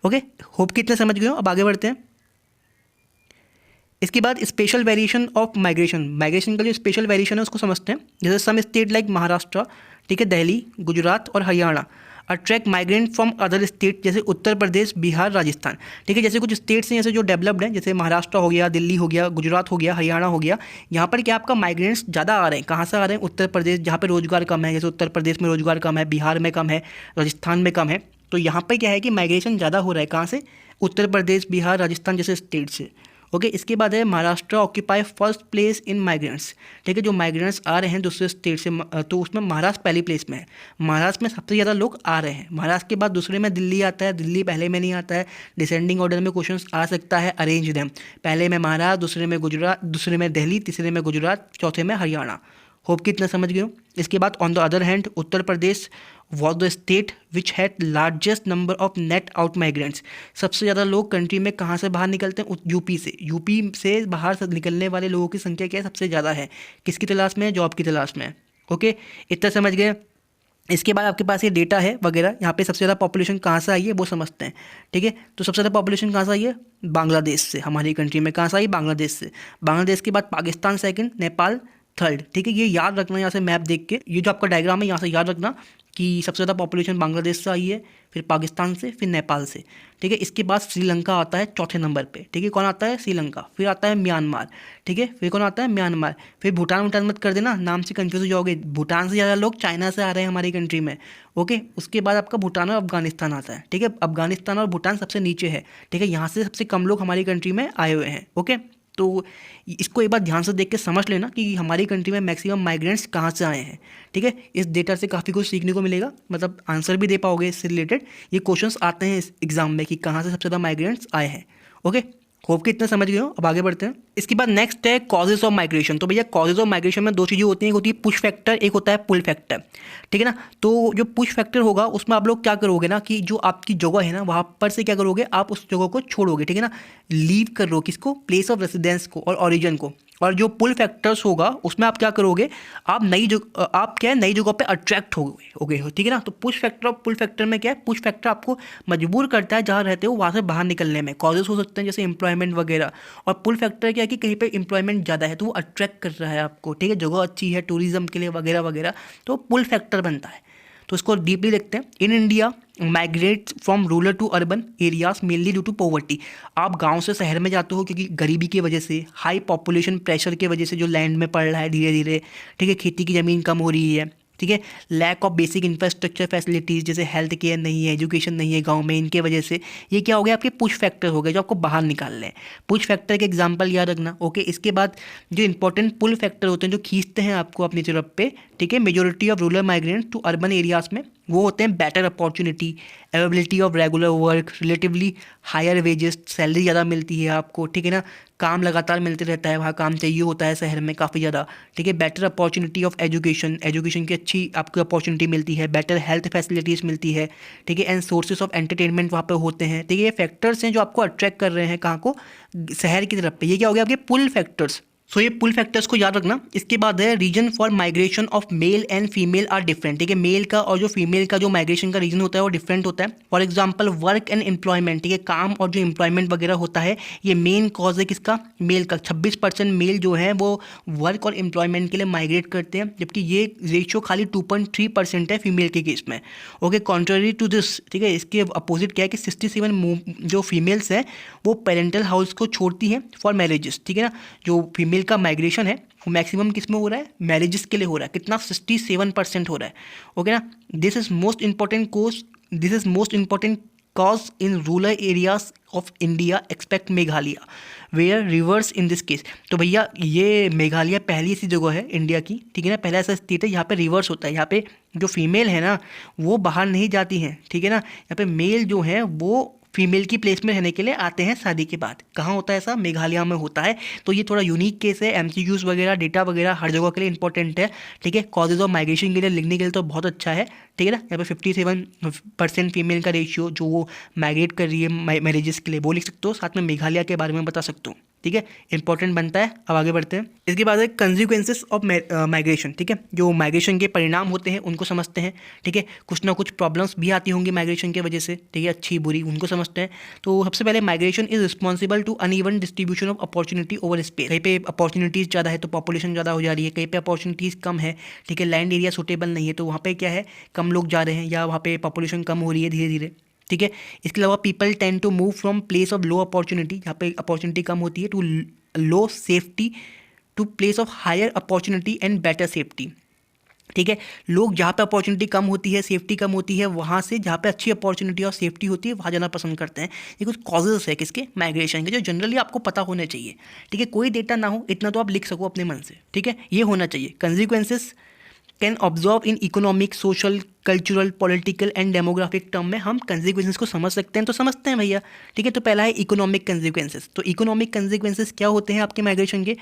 ओके होप कि इतना समझ गए हो। अब आगे बढ़ते हैं। इसके बाद स्पेशल वेरिएशन ऑफ माइग्रेशन का जो स्पेशल वेरिएशन है उसको समझते हैं। जैसे सम स्टेट लाइक महाराष्ट्र, ठीक है, दिल्ली, गुजरात और Haryana attract migrant from other state जैसे उत्तर प्रदेश, बिहार, राजस्थान, ठीक है। जैसे कुछ स्टेट्स हैं जैसे जो डेवलप्ड हैं, जैसे महाराष्ट्र हो गया, दिल्ली हो गया, गुजरात हो गया, हरियाणा हो गया, यहाँ पर क्या आपका माइग्रेंट्स ज़्यादा आ रहे हैं। कहाँ से आ रहे हैं, उत्तर प्रदेश, जहाँ पर रोजगार कम है, जैसे उत्तर प्रदेश में रोजगार कम है, बिहार में कम है, राजस्थान में कम है। तो यहाँ पर क्या है कि माइग्रेशन ज़्यादा हो रहा है, कहाँ से, उत्तर प्रदेश, बिहार, राजस्थान जैसे स्टेट से। ओके इसके बाद है Maharashtra occupy first place in migrants, ठीक है, जो माइग्रेंट्स आ रहे हैं दूसरे स्टेट से, तो उसमें महाराष्ट्र पहली प्लेस में है। महाराष्ट्र में सबसे ज़्यादा लोग आ रहे हैं। महाराष्ट्र के बाद दूसरे में दिल्ली आता है, दिल्ली पहले में नहीं आता है, डिसेंडिंग ऑर्डर में क्वेश्चंस आ सकता है, अरेंज देम, पहले में महाराष्ट्र, दूसरे में गुजरात, दूसरे में दिल्ली, तीसरे में गुजरात, चौथे में हरियाणा। होप कि इतना समझ गए हो। इसके बाद on the other hand Uttar Pradesh was the state which had largest number of net out migrants. सबसे ज़्यादा लोग कंट्री में कहाँ से बाहर निकलते हैं, यूपी से। यूपी से बाहर निकलने वाले लोगों की संख्या क्या है, सबसे ज़्यादा है, किसकी तलाश में, जॉब की तलाश में। ओके इतना समझ गए। इसके बाद आपके पास ये डेटा है वगैरह, यहाँ पे सबसे ज़्यादा पॉपुलेशन कहाँ से आई है वो समझते हैं, ठीक है। तो सबसे ज़्यादा पॉपुलेशन कहाँ से आई है, बांग्लादेश से, हमारी कंट्री में कहाँ से आई, बांग्लादेश से। बांग्लादेश के बाद पाकिस्तान सेकंड, नेपाल थर्ड, ठीक है। ये याद रखना यहाँ से मैप देख के, ये जो आपका डायग्राम है यहाँ से याद रखना कि सबसे ज़्यादा पॉपुलेशन बांग्लादेश से आई है, फिर पाकिस्तान से, फिर नेपाल से, ठीक है। इसके बाद श्रीलंका आता है चौथे नंबर पे, ठीक है। कौन आता है, श्रीलंका, फिर आता है म्यांमार, ठीक है, फिर कौन आता है, म्यांमार, फिर भूटान मत कर देना, नाम से कंफ्यूज हो जाओगे। भूटान से ज़्यादा लोग चाइना से आ रहे हैं हमारी कंट्री में, ओके। उसके बाद आपका भूटान और अफगानिस्तान आता है, ठीक है। अफगानिस्तान और भूटान सबसे नीचे है, ठीक है, यहाँ से सबसे कम लोग हमारी कंट्री में आए हुए हैं, ओके। तो इसको एक बार ध्यान से देख के समझ लेना कि हमारी कंट्री में मैक्सिमम माइग्रेंट्स कहाँ से आए हैं, ठीक है। इस डेटा से काफ़ी कुछ सीखने को मिलेगा, मतलब आंसर भी दे पाओगे इससे रिलेटेड। ये क्वेश्चंस आते हैं इस एग्जाम में कि कहाँ से सबसे ज़्यादा माइग्रेंट्स आए हैं, ओके। होप कि इतना समझ गए हो। अब आगे बढ़ते हैं। इसके बाद नेक्स्ट है कॉजेज ऑफ माइग्रेशन। तो भैया कॉजेज ऑफ माइग्रेशन में दो चीज़ें होती हैं, एक होती है पुश फैक्टर, एक होता है पुल फैक्टर, ठीक है ना। तो जो पुश फैक्टर होगा उसमें आप लोग क्या करोगे ना कि जो आपकी जगह है ना वहाँ पर से क्या करोगे, आप उस जगह को छोड़ोगे, ठीक है ना, लीव कर लो किसको, प्लेस ऑफ रेसिडेंस को और ओरिजिन को। और जो पुल फैक्टर्स होगा उसमें आप क्या करोगे, आप नई जगहों पे अट्रैक्ट होगे, ठीक है ना। तो पुश फैक्टर और पुल फैक्टर में क्या है, पुश फैक्टर आपको मजबूर करता है जहाँ रहते हो वहाँ से बाहर निकलने में, कॉजेस हो सकते हैं जैसे एम्प्लॉयमेंट वगैरह। और पुल फैक्टर क्या है कि कहीं पे एम्प्लॉयमेंट ज़्यादा है तो वो अट्रैक्ट कर रहा है आपको, ठीक है, जगह अच्छी है टूरिज्म के लिए वगैरह वगैरह, तो पुल फैक्टर बनता है। तो इसको डीपली देखते हैं। In India migrate from rural to urban areas mainly due to poverty. आप गांव से शहर में जाते हो क्योंकि गरीबी की वजह से, हाई पॉपुलेशन प्रेशर की वजह से जो लैंड में पड़ रहा है धीरे धीरे, ठीक है, खेती की ज़मीन कम हो रही है, ठीक है, lack of basic infrastructure facilities जैसे हेल्थ केयर नहीं है, एजुकेशन नहीं है गांव में, इनके वजह से ये क्या हो गया, आपके पुश फैक्टर हो गए जो आपको बाहर निकाल रहे हैं। पुश फैक्टर के एग्जांपल याद रखना, ओके। इसके बाद जो इंपॉर्टेंट पुल फैक्टर होते हैं जो खींचते हैं आपको अपनी तरफ पे, ठीक है, majority of rural migrant to urban areas में, वो होते हैं better opportunity, availability of regular work, relatively higher wages, salary ज़्यादा मिलती है आपको, ठीक है ना, काम लगातार मिलते रहता है, वहाँ काम चाहिए होता है शहर में काफ़ी ज़्यादा, ठीक है, better opportunity of education, education की अच्छी आपको अपॉर्चुनिटी मिलती है, बेटर हेल्थ फैसिलिटीज़ मिलती है, ठीक है, एंड सोर्सेज ऑफ एंटरटेनमेंट वहाँ पे होते हैं, ठीक है। ये फैक्टर्स हैं जो आपको अट्रैक्ट कर रहे हैं कहाँ को, शहर की तरफ पे। ये क्या हो गया आपके पुल फैक्टर्स। सो ये पुल फैक्टर्स को याद रखना। इसके बाद है reason for migration of male and female are different, ठीक है, मेल का और जो फीमेल का जो माइग्रेशन का रीजन होता है वो डिफरेंट होता है। For example work and employment, ठीक है, काम और जो एम्प्लॉयमेंट वगैरह होता है, ये मेन कॉज है किसका, मेल का। 26% मेल जो है वो वर्क और एम्प्लॉयमेंट के लिए माइग्रेट करते हैं, जबकि ये रेशियो खाली 2.3% है फीमेल के केस में, ओके। कॉन्ट्ररी टू दिस, ठीक है, इसके अपोजिट क्या है कि 67 जो फीमेल्स हैं वो पेरेंटल हाउस को छोड़ती हैं फॉर मैरिजेस, ठीक है ना। जो फीमेल का माइग्रेशन है वो मैक्सिमम किस में हो रहा है, मैरिजेस के लिए हो रहा है, कितना, 67% हो रहा है, ओके ना। This is most important cause in rural areas of India expect Meghalaya where reverse in this case. तो भैया ये मेघालय पहली ऐसी जगह है इंडिया की, ठीक है ना, पहला ऐसा स्टेट है यहाँ पे रिवर्स होता है, यहाँ पे जो फीमेल है ना वो बाहर नहीं जाती हैं, ठीक है ना, यहाँ पे मेल जो है वो फीमेल की प्लेस में रहने के लिए आते हैं शादी के बाद। कहाँ होता है ऐसा, मेघालय में होता है। तो ये थोड़ा यूनिक केस है, एमसीक्यूज वगैरह डेटा वगैरह हर जगह के लिए इंपॉर्टेंट है, ठीक है। कॉजेज ऑफ माइग्रेशन के लिए लिखने के लिए तो बहुत अच्छा है, ठीक है ना। यहाँ पे 57% फीमेल का रेशियो जो वो माइग्रेट कर रही है मैरिजेस के लिए वो लिख सकते हो, साथ में मेघालय के बारे में बता सकते हो, ठीक है, इंपॉर्टेंट बनता है। अब आगे बढ़ते हैं। इसके बाद है कंसिक्वेंसेस ऑफ माइग्रेशन, ठीक है, जो माइग्रेशन के परिणाम होते हैं उनको समझते हैं, ठीक है। कुछ ना कुछ प्रॉब्लम्स भी आती होंगी माइग्रेशन की वजह से, ठीक है, अच्छी बुरी, उनको समझते हैं। तो सबसे पहले migration is responsible to uneven distribution of opportunity over space. कहीं पे अपॉर्चुनिटीज़ ज़्यादा है तो पॉपुलेशन ज़्यादा हो जा रही है, कहीं पे अपॉर्चुनिटीज़ कम है, ठीक है, लैंड एरिया सूटेबल नहीं है तो वहाँ पे क्या है, कम लोग जा रहे हैं या वहाँ पे पॉपुलेशन कम हो रही है धीरे धीरे, ठीक है। इसके अलावा people tend to move from place of low opportunity, जहाँ पे अपॉर्चुनिटी कम होती है, to low safety to place of higher opportunity and better safety, ठीक है। लोग जहाँ पे अपॉर्चुनिटी कम होती है, सेफ्टी कम होती है, वहाँ से जहाँ पे अच्छी अपॉर्चुनिटी और सेफ्टी होती है वहाँ जाना पसंद करते हैं। ये कुछ कॉजेस है किसके, माइग्रेशन के, जो जनरली आपको पता होने चाहिए, ठीक है। कोई डेटा ना हो इतना तो आप लिख सको अपने मन से, ठीक है, ये होना चाहिए। Consequences can observe in economic, social, cultural, political and demographic term में हम कंसिक्वेंसेस को समझ सकते हैं, तो समझते हैं भैया, ठीक है। तो पहला है इकोनॉमिक कंसिक्वेंसेस। तो इकोनॉमिक कंसिक्वेंसेस क्या होते हैं आपके माइग्रेशन के,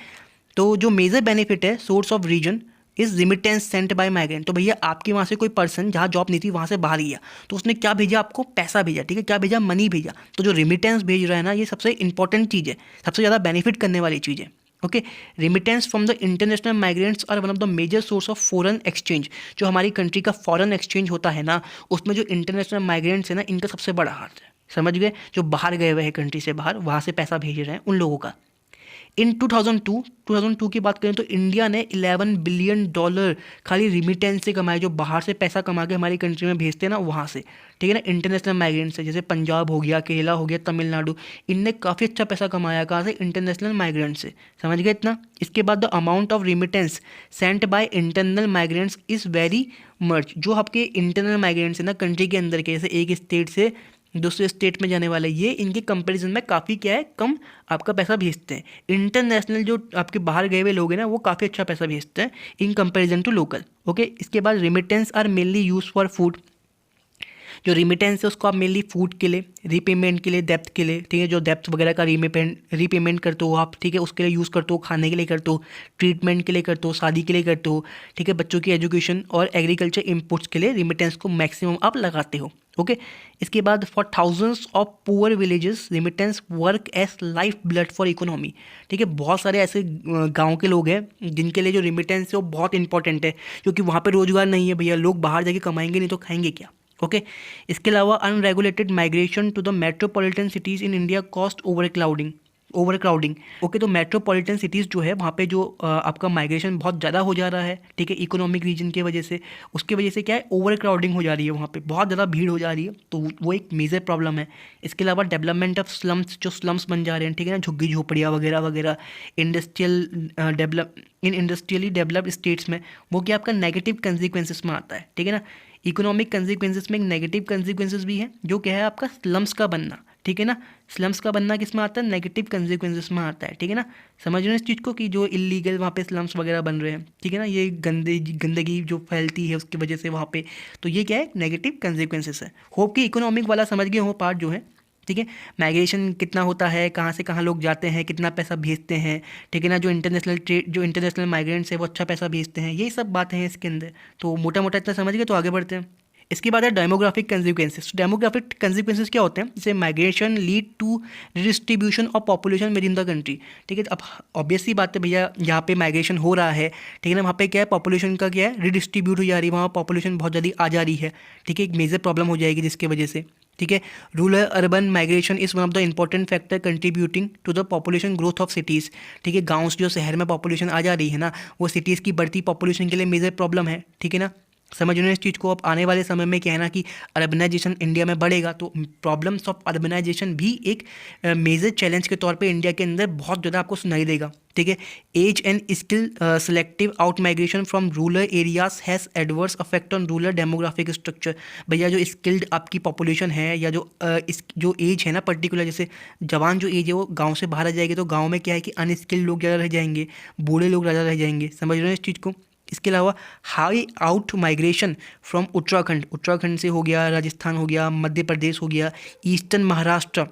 तो जो मेजर बेनिफिट है source of reason is remittance sent by migrant. तो भैया आपके वहाँ से कोई पर्सन जहाँ जॉब नहीं थी वहाँ से बाहर गया तो उसने क्या भेजा, आपको पैसा भेजा, ठीक है, क्या भेजा, मनी भेजा। तो जो रिमिटेंस भेज रहा है ना ये सबसे इंपॉर्टेंट चीज़ है, सबसे ज़्यादा बेनिफिट करने वाली चीज़ है, okay. Remittance from the international migrants are one of the major source of foreign exchange. जो हमारी कंट्री का फॉरेन एक्सचेंज होता है ना उसमें जो इंटरनेशनल माइग्रेंट्स है ना इनका सबसे बड़ा हाथ है, समझ गए, जो बाहर गए हुए हैं कंट्री से बाहर, वहाँ से पैसा भेज रहे हैं उन लोगों का। इन 2002 की बात करें तो इंडिया ने $11 बिलियन खाली रिमिटेंस से कमाए, जो बाहर से पैसा कमा के हमारी कंट्री में भेजते हैं ना वहाँ से, ठीक है ना, इंटरनेशनल माइग्रेंट से। जैसे पंजाब हो गया, केरला हो गया, तमिलनाडु, इनने काफ़ी अच्छा पैसा कमाया, कहाँ से, इंटरनेशनल माइग्रेंट से, समझ गए इतना। इसके बाद the amount of remittance sent by internal migrants is very much. जो आपके इंटरनल माइग्रेंट्स है ना कंट्री के अंदर के, जैसे एक स्टेट से दूसरे स्टेट में जाने वाले, ये इनके कंपैरिजन में काफ़ी क्या है, कम आपका पैसा भेजते हैं। इंटरनेशनल जो आपके बाहर गए हुए लोग हैं ना वो काफ़ी अच्छा पैसा भेजते हैं in comparison to local, okay. इसके बाद remittance are mainly use for food. जो रिमिटेंस है उसको आप मेनली फूड के लिए, रीपेमेंट के लिए, डेप्थ के लिए, ठीक है, जो डेप्थ वगैरह का रीपेमेंट करते हो आप, ठीक है, उसके लिए यूज़ करते हो, खाने के लिए करते हो, ट्रीटमेंट के लिए करते हो, शादी के लिए करते हो, ठीक है, बच्चों की एजुकेशन और एग्रीकल्चर इनपुट्स के लिए रिमिटेंस को मैक्सिमम आप लगाते हो, ओके। इसके बाद for thousands of poor villages remittance work as life blood for economy. ठीक है, बहुत सारे ऐसे गांव के लोग हैं जिनके लिए जो रिमिटेंस है वो बहुत इंपॉर्टेंट है, क्योंकि वहाँ पे रोजगार नहीं है भैया, लोग बाहर जाके कमाएंगे नहीं तो खाएंगे क्या। ओके। इसके अलावा unregulated migration to the metropolitan cities in India cost overcrowding. Okay, तो मेट्रोपॉलिटन सिटीज़ जो है वहाँ पे जो आपका माइग्रेशन बहुत ज़्यादा हो जा रहा है, ठीक है, इकोनॉमिक रीजन की वजह से, उसकी वजह से क्या है, ओवर क्राउडिंग हो जा रही है, वहाँ पे बहुत ज़्यादा भीड़ हो जा रही है, तो वो एक मेजर प्रॉब्लम है। इसके अलावा डेवलपमेंट ऑफ स्लम्स, जो स्लम्स बन जा रहे हैं, ठीक है ना, झुग्गी झोपड़ियाँ वगैरह वगैरह इंडस्ट्रियली डेवलप्ड स्टेट्स में, वो क्या आपका नेगेटिव कंसिक्वेंसेस में आता है, ठीक है ना। इकोनॉमिक कंसिक्वेंसेस में एक नेगेटिव कंसिक्वेंसेस भी है, जो क्या है आपका स्लम्स का बनना, ठीक है ना। स्लम्स का बनना किस में आता है, नेगेटिव कंसिक्वेंसेस में आता है, ठीक है ना। समझ रहे हो इस चीज़ को कि जो इलीगल वहाँ पे स्लम्स वगैरह बन रहे हैं, ठीक है ना, ये गंदगी जो फैलती है उसकी वजह से वहाँ पे, तो ये क्या है, नेगेटिव कंसिक्वेंसेस है। होप कि इकोनॉमिक वाला समझ गए हो पार्ट जो है, ठीक है। माइग्रेशन कितना होता है, कहाँ से कहाँ लोग जाते हैं, कितना पैसा भेजते हैं, ठीक है ना, जो इंटरनेशनल माइग्रेंट्स है वो अच्छा पैसा भेजते हैं, यही सब बातें हैं इसके अंदर। तो मोटा मोटा इतना समझ गए, तो आगे बढ़ते हैं। इसके बाद है डेमोग्राफिक कंसिक्वेंसेस। डेमोग्राफिक कंसिक्वेंसेस क्या होते हैं, जैसे migration lead to redistribution of population within the country. ठीक है, अब ऑब्वियसली बात है भैया, यहाँ पे माइग्रेशन हो रहा है, ठीक है ना, वहाँ पे क्या है, पॉपुलेशन का क्या है, रिडिस्ट्रीब्यूट हो जा रही है, वहाँ पॉपुलेशन बहुत जल्दी आ जा रही है, ठीक है, एक मेजर प्रॉब्लम हो जाएगी जिसकी वजह से, ठीक है। Rural urban migration is one of the important factor contributing to the population growth of cities. ठीक है, गाँव से जो शहर में पॉपुलेशन आ जा रही है ना, वो सिटीज़ की बढ़ती पॉपुलेशन के लिए मेजर प्रॉब्लम है, ठीक है ना। समझ रहे हैं इस चीज़ को। अब आने वाले समय में क्या है ना कि अर्बनाइजेशन इंडिया में बढ़ेगा, तो प्रॉब्लम्स ऑफ अर्बनाइजेशन भी एक मेजर चैलेंज के तौर पे इंडिया के अंदर बहुत ज़्यादा आपको सुनाई देगा, ठीक है। Age and skill selective out migration from rural areas has adverse affect on rural demographic structure. भैया जो स्किल्ड आपकी पॉपुलेशन है, या जो एज है ना पर्टिकुलर, जैसे जवान जो एज है वो गाँव से बाहर आ जाएगी, तो गाँव में क्या है कि अनस्किल्ड लोग ज़्यादा रह जाएंगे, बूढ़े लोग ज़्यादा रह जाएंगे। समझ रहे हैं इस चीज़ को। इसके अलावा high out migration from Uttarakhand से हो गया, राजस्थान हो गया, मध्य प्रदेश हो गया, eastern Maharashtra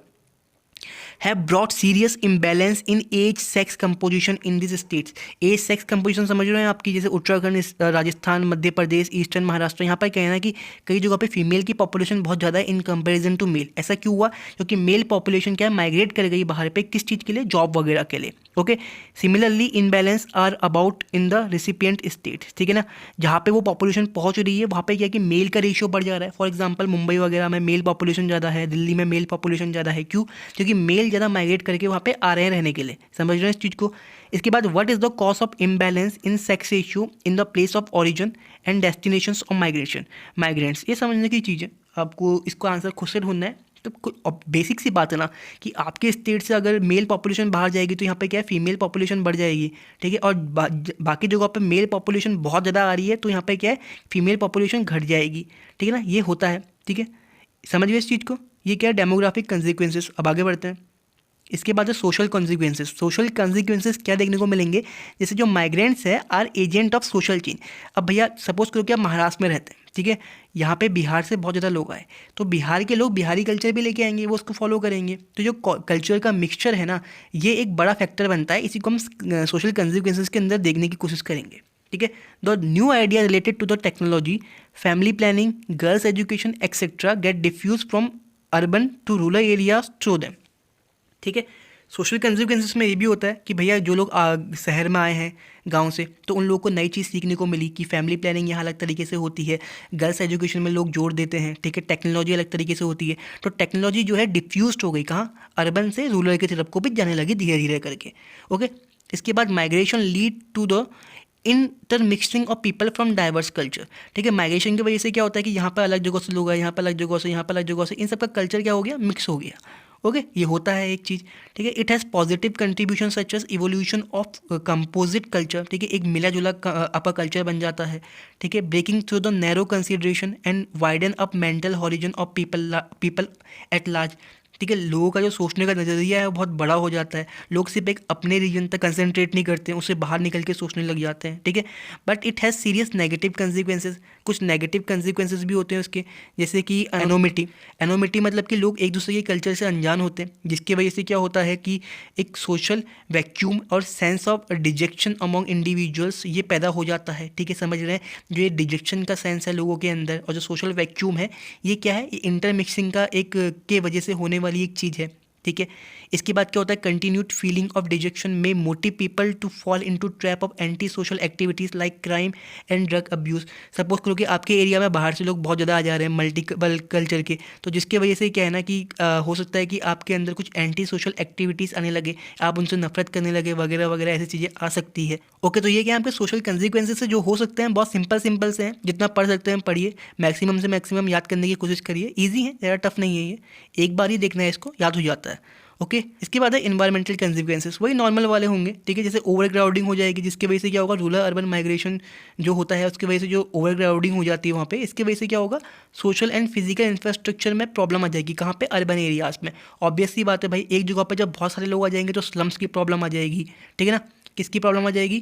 have brought serious imbalance in age sex composition in this states. Age sex composition समझ रहे हैं आपकी, जैसे उत्तराखंड, राजस्थान, मध्य प्रदेश, ईस्टर्न महाराष्ट्र, यहाँ पर कहना है कि कई जगह पे फीमेल की पॉपुलेशन बहुत ज़्यादा है इन कंपैरिजन टू मेल। ऐसा क्यों हुआ, क्योंकि मेल पॉपुलेशन क्या है, माइग्रेट कर गई बाहर पे, किस चीज़ के लिए, जॉब वगैरह के लिए। Okay, similarly imbalance are about in the recipient state, ठीक है ना, जहाँ पे वो पॉपुलेशन पहुँच रही है वहाँ पे क्या है कि मेल का रेशियो बढ़ जा रहा है। फॉर एग्जांपल मुंबई वगैरह में मेल पॉपुलेशन ज़्यादा है, दिल्ली में मेल पॉपुलेशन ज़्यादा है, क्यों, क्योंकि मेल ज़्यादा माइग्रेट करके वहाँ पे आ रहे हैं रहने के लिए। समझ रहे हैं इस चीज़ को। इसके बाद what is the cause of imbalance in sex ratio in the place of origin and destinations of migrants. ये समझने की चीज़ है, आपको इसको आंसर खुद से ढूंढना है। तो बेसिक सी बात है ना कि आपके स्टेट से अगर मेल पॉपुलेशन बाहर जाएगी तो यहाँ पे क्या है, फीमेल पॉपुलेशन बढ़ जाएगी, ठीक है, और बाकी जगहों पे मेल पॉपुलेशन बहुत ज़्यादा आ रही है तो यहाँ पे क्या है, फीमेल पॉपुलेशन घट जाएगी, ठीक है ना, ये होता है, ठीक है। समझ गए इस चीज़ को। ये क्या है, डेमोग्राफिक कंसिक्वेंसेस। अब आगे बढ़ते हैं। इसके बाद है सोशल कॉन्सिक्वेंसेस। सोशल कॉन्सिक्वेंसेस क्या देखने को मिलेंगे, जैसे जो माइग्रेंट्स है are agent of social change. अब भैया सपोज करो कि आप महाराष्ट्र में रहते हैं, ठीक है, यहाँ पे बिहार से बहुत ज़्यादा लोग आए, तो बिहार के लोग बिहारी कल्चर भी लेके आएंगे, वो उसको फॉलो करेंगे, तो जो कल्चर का मिक्सचर है ना, ये एक बड़ा फैक्टर बनता है। इसी को हम सोशल कॉन्सिक्वेंसेस के अंदर देखने की कोशिश करेंगे, ठीक है। The new idea related to the technology, family planning, girls education etcetera get diffuse from urban to rural areas through them, ठीक है। सोशल कंसिक्वेंसेस में ये भी होता है कि भैया जो लोग शहर में आए हैं गांव से, तो उन लोगों को नई चीज़ सीखने को मिली कि फैमिली प्लानिंग यहाँ अलग तरीके से होती है, गर्ल्स एजुकेशन में लोग जोड़ देते हैं, ठीक है, टेक्नोलॉजी अलग तरीके से होती है, तो टेक्नोलॉजी जो है डिफ्यूज हो गई कहाँ, अर्बन से रूरल की तरफ को भी जाने लगी धीरे धीरे करके। ओके, इसके बाद migration lead to the intermixing of people from diverse culture, ठीक है। माइग्रेशन की वजह से क्या होता है कि यहाँ पर अलग जगह से लोग आए, यहाँ पर अलग जगह से, यहाँ पर अलग जगह से, इन सबका कल्चर क्या हो गया, मिक्स हो गया। ओके, ये होता है एक चीज़, ठीक है। It has positive contribution such as evolution of composite culture, ठीक है, एक मिला जुला आपका कल्चर बन जाता है, ठीक है। Breaking through the narrow consideration and widen up mental horizon of people at large, ठीक है। लोगों का जो सोचने का नज़रिया है वो बहुत बड़ा हो जाता है, लोग सिर्फ एक अपने रीजन तक कंसंट्रेट नहीं करते हैं, उससे बाहर निकल के सोचने लग जाते हैं, ठीक है। But it has serious negative consequences, कुछ नेगेटिव कंसिक्वेंसेस भी होते हैं उसके, जैसे कि एनोमिटी। एनोमिटी मतलब कि लोग एक दूसरे के कल्चर से अनजान होते हैं, जिसकी वजह से क्या होता है कि एक सोशल वैक्यूम और sense of detection among individuals ये पैदा हो जाता है। ठीक है, समझ रहे हैं? जो ये डिजेक्शन का सेंस है लोगों के अंदर और जो सोशल वैक्यूम है, ये क्या है? ये इंटरमिक्सिंग का एक के वजह से होने वाली एक चीज़ है। ठीक है, इसके बाद क्या होता है? Continued feeling of dejection may motive people to fall into trap of anti social activities like crime and drug abuse. Suppose करो कि आपके एरिया में बाहर से लोग बहुत ज़्यादा आ जा रहे हैं मल्टीपल कल्चर के, तो जिसके वजह से क्या है ना कि हो सकता है कि आपके अंदर कुछ एंटी सोशल एक्टिविटीज़ आने लगे, आप उनसे नफरत करने लगे वगैरह वगैरह, ऐसी चीज़ें आ सकती है। ओके, तो ये क्या आपके सोशल कंसिक्वेंसेस से जो हो सकते हैं बहुत सिंपल से हैं, जितना पढ़ सकते हैं पढ़िए, मैक्सिमम से मैक्सिमम याद करने की कोशिश करिए। ईजी है, ज़्यादा टफ नहीं है ये, एक बार ही देखना है इसको, याद हो जाता है। ओके, इसके बाद है इन्वायरमेंटल कंसिक्वेंसेस, वही नॉर्मल वाले होंगे। ठीक है, जैसे ओवर क्राउडिंग हो जाएगी, जिसकी वजह से क्या होगा? रूरल अर्बन माइग्रेशन जो होता है उसकी वजह से जो ओवर क्राउडिंग हो जाती है वहाँ पे, इसकी वजह से क्या होगा? सोशल एंड फिजिकल इंफ्रास्ट्रक्चर में प्रॉब्लम आ जाएगी। कहाँ पे? अर्बन एरियाज़ में। ऑब्वियस सी बात है भाई, एक जगह पर जब बहुत सारे लोग आ जाएंगे तो स्लम्स की प्रॉब्लम आ जाएगी। ठीक है ना? किसकी प्रॉब्लम आ जाएगी?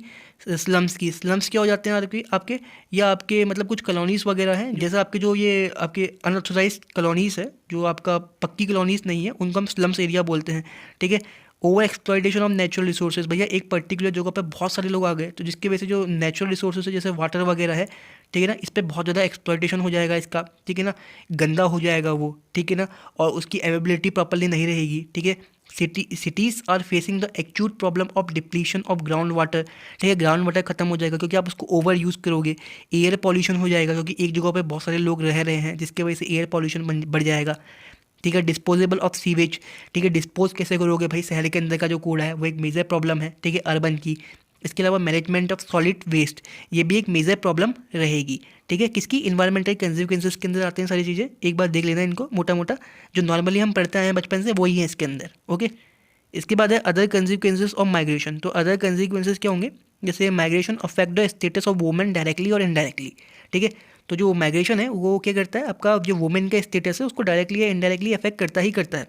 स्लम्स की। स्लम्स क्या हो जाते हैं आपके या आपके मतलब कुछ कॉलोनीज़ वगैरह हैं, जैसे आपके जो ये आपके अनऑथोराइज कॉलोनीज़ है, जो आपका पक्की कॉलोनीज़ नहीं है, उनको हम स्लम्स एरिया बोलते हैं। ठीक है, over exploitation of natural resources, भैया एक पर्टिकुलर जगह पे बहुत सारे लोग आ गए तो जिसकी वजह से जो नेचुरल रिसोर्सेज है जैसे वाटर वगैरह है, ठीक है ना, इस पर बहुत ज़्यादा एक्सप्लॉइटेशन हो जाएगा इसका। ठीक है ना, गंदा हो जाएगा वो। ठीक है ना, और उसकी अवेलेबिलिटी प्रॉपरली नहीं रहेगी। ठीक है, cities are facing the acute problem of depletion of ground water. ठीक है, ग्राउंड वाटर खत्म हो जाएगा क्योंकि आप उसको ओवर यूज़ करोगे। एयर पॉल्यूशन हो जाएगा क्योंकि एक जगह पे बहुत सारे लोग रह रहे हैं, जिसकी वजह से एयर पॉल्यूशन बढ़ जाएगा। ठीक है, डिस्पोजेबल ऑफ सीवेज। ठीक है, डिस्पोज कैसे करोगे भाई? शहर के अंदर का जो कूड़ा है वो एक मेजर प्रॉब्लम है। ठीक है, अर्बन की। इसके अलावा मैनेजमेंट ऑफ सॉलिड वेस्ट, ये भी एक मेजर प्रॉब्लम रहेगी। ठीक है, किसकी? इन्वायरमेंटल कंसिक्वेंसेस के अंदर आते हैं सारी चीज़ें। एक बार देख लेना इनको मोटा मोटा, जो नॉर्मली हम पढ़ते आए हैं बचपन से वही है इसके अंदर। ओके, इसके बाद है अदर कंसिक्वेंसेस ऑफ माइग्रेशन। तो अदर कंसिक्वेंसेस क्या होंगे? जैसे migration affect the status of women directly और इनडायरेक्टली। ठीक है, तो जो माइग्रेशन है वो क्या करता है? आपका जो वुमेन का स्टेटस है उसको डायरेक्टली या इनडायरेक्टली अफेक्ट करता ही करता है।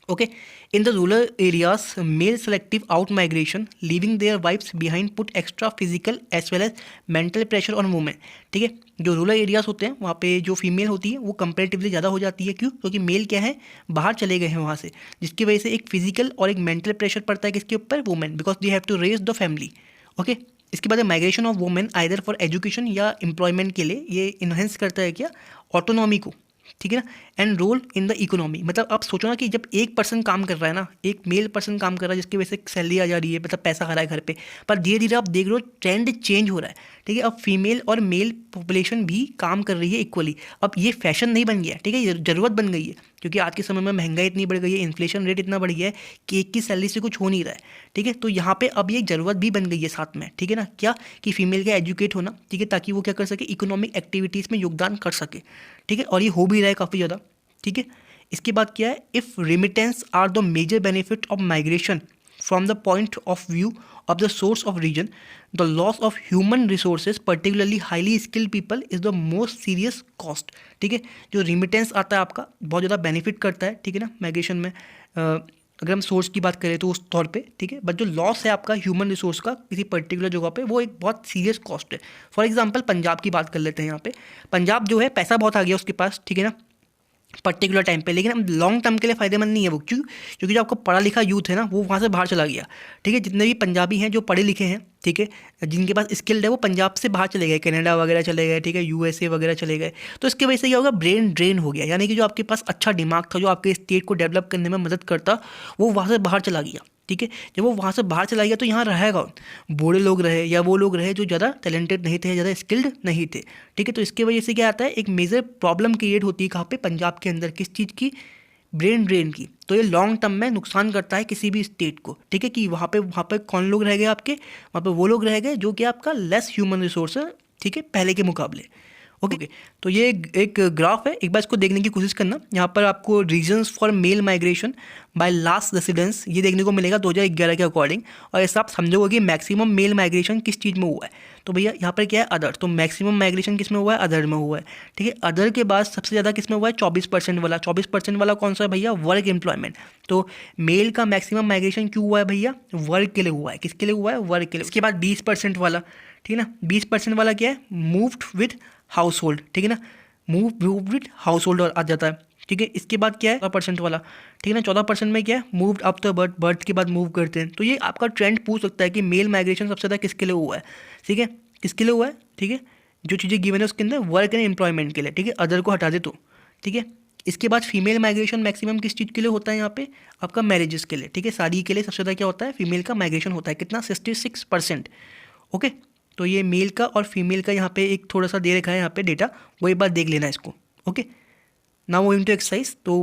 Okay, in the rural areas male selective out migration leaving their wives behind put extra physical as well as mental pressure on women. ठीक है, जो रूरल एरियाज होते हैं वहाँ पे जो फीमेल होती है वो कंपेरेटिवली ज़्यादा हो जाती है। क्यों? क्योंकि मेल क्या है? बाहर चले गए हैं वहाँ से, जिसकी वजह से एक फिजिकल और एक मेंटल प्रेशर पड़ता है किसके ऊपर? Women, because they have to raise the family. Okay, इसके बाद migration of women either for education या एम्प्लॉयमेंट के लिए, ये इन्हेंस करता है क्या? ऑटोनॉमी को। ठीक है ना, and role in the economy. मतलब आप सोचो ना कि जब एक पर्सन काम कर रहा है ना, एक मेल पर्सन काम कर रहा है जिसकी वजह से सैलरी आ जा रही है, मतलब पैसा आ रहा है घर पे, पर धीरे धीरे आप देख रहे हो ट्रेंड चेंज हो रहा है। ठीक है, अब फीमेल और मेल पॉपुलेशन भी काम कर रही है इक्वली। अब ये फैशन नहीं बन गया, ठीक है, ये ज़रूरत बन गई है, क्योंकि आज के समय में महंगाई इतनी बढ़ गई है, इन्फ्लेशन रेट इतना बढ़ गया है कि एक की सैलरी से कुछ हो नहीं रहा है। ठीक है, तो यहाँ पे अब ये ज़रूरत भी बन गई है साथ में। ठीक है ना, क्या कि फीमेल का एजुकेट होना, ठीक है, ताकि वो क्या कर सके? इकोनॉमिक एक्टिविटीज़ में योगदान कर सके। ठीक है, और ये हो भी रहा है काफ़ी ज़्यादा। ठीक है, इसके बाद क्या है? If remittance are the major benefit of migration from the point of view of the source of region, the loss of human resources particularly highly skilled people is the most serious cost। ठीक है, जो remittance आता है आपका बहुत ज़्यादा benefit करता है। ठीक है ना, माइग्रेशन में अगर हम सोर्स की बात करें तो उस तौर पे, ठीक है, बट जो लॉस है आपका ह्यूमन रिसोर्स का किसी पर्टिकुलर जगह पे, वो एक बहुत सीरियस कॉस्ट है। फॉर एग्जांपल पंजाब की बात कर लेते हैं। यहाँ पे पंजाब जो है पैसा बहुत आ गया उसके पास, ठीक है ना, पर्टिकुलर टाइम पे, लेकिन अब लॉन्ग टर्म के लिए फ़ायदेमंद नहीं है वो। क्यों? क्योंकि जो आपको पढ़ा लिखा यूथ है ना वो वहाँ से बाहर चला गया। ठीक है, जितने भी पंजाबी हैं जो पढ़े लिखे हैं, ठीक है, जिनके पास स्किल्ड है, वो पंजाब से बाहर चले गए, कनाडा वगैरह चले गए, ठीक है, यूएसए वगैरह चले गए। तो इसकी वजह से क्या होगा? ब्रेन ड्रेन हो गया, यानी कि जो आपके पास अच्छा दिमाग था, जो आपके स्टेट को डेवलप करने में मदद करता, वो वहाँ से बाहर चला गया। ठीक है, जब वो वहाँ से बाहर चला गया तो यहाँ रहेगा कौन? बूढ़े लोग रहे या वो लोग रहे जो ज़्यादा टैलेंटेड नहीं थे, ज़्यादा स्किल्ड नहीं थे। ठीक है, तो इसकी वजह से क्या आता है? एक मेजर प्रॉब्लम क्रिएट होती है कहाँ पे? पंजाब के अंदर। किस चीज़ की? ब्रेन ड्रेन की। तो ये लॉन्ग टर्म में नुकसान करता है किसी भी स्टेट को। ठीक है, कि वहाँ पे कौन लोग रह गए आपके? वहाँ पे वो लोग रह गए जो कि आपका लेस ह्यूमन रिसोर्स है, ठीक है, पहले के मुकाबले। ओके, तो ये एक ग्राफ है, एक बार इसको देखने की कोशिश करना। यहाँ पर आपको reasons for male migration by last residence ये देखने को मिलेगा 2011 के अकॉर्डिंग, और ऐसा आप समझोगे कि मैक्सिमम मेल माइग्रेशन किस चीज़ में हुआ है। तो भैया यहाँ पर क्या है? अदर। तो मैक्सिमम माइग्रेशन किस में हुआ है? अदर में हुआ है। ठीक है, अदर के बाद सबसे ज़्यादा किस में हुआ है? 24% वाला। 24% वाला कौन सा है भैया? Work employment. तो मेल का मैक्सिमम माइग्रेशन क्यों हुआ है भैया? वर्क के लिए हुआ है। किसके लिए हुआ है? वर्क के लिए। इसके बाद 20% वाला, ठीक है ना, 20% वाला क्या है? मूव्ड विद हाउस होल्ड, ठीक है ना, मूव विद हाउस होल्ड आ जाता है, ठीक है। इसके बाद क्या है 14% वाला, ठीक है ना, 14% में क्या है मूव्ड आफ्टर बर्थ, बर्थ के बाद मूव करते हैं। तो ये आपका ट्रेंड पूछ सकता है कि मेल माइग्रेशन सबसे ज़्यादा किसके लिए हुआ है, ठीक है, किसके लिए हुआ है, ठीक है, जो चीज़ें गिवन है उसके अंदर वर्क एंड एम्प्लॉयमेंट के लिए, ठीक है, अदर को हटा दे तो, ठीक है। इसके बाद फीमेल माइग्रेशन मैक्सिमम किस चीज़ के लिए होता है यहाँ पे, आपका मैरिजेस के लिए, ठीक है, शादी के लिए सबसे ज़्यादा क्या होता है, फीमेल का माइग्रेशन होता है, कितना 66%, ओके। तो ये मेल का और फीमेल का यहाँ पे एक थोड़ा सा दे रखा है यहाँ पे डेटा, वो एक बार देख लेना इसको, okay. Now moving to exercise, तो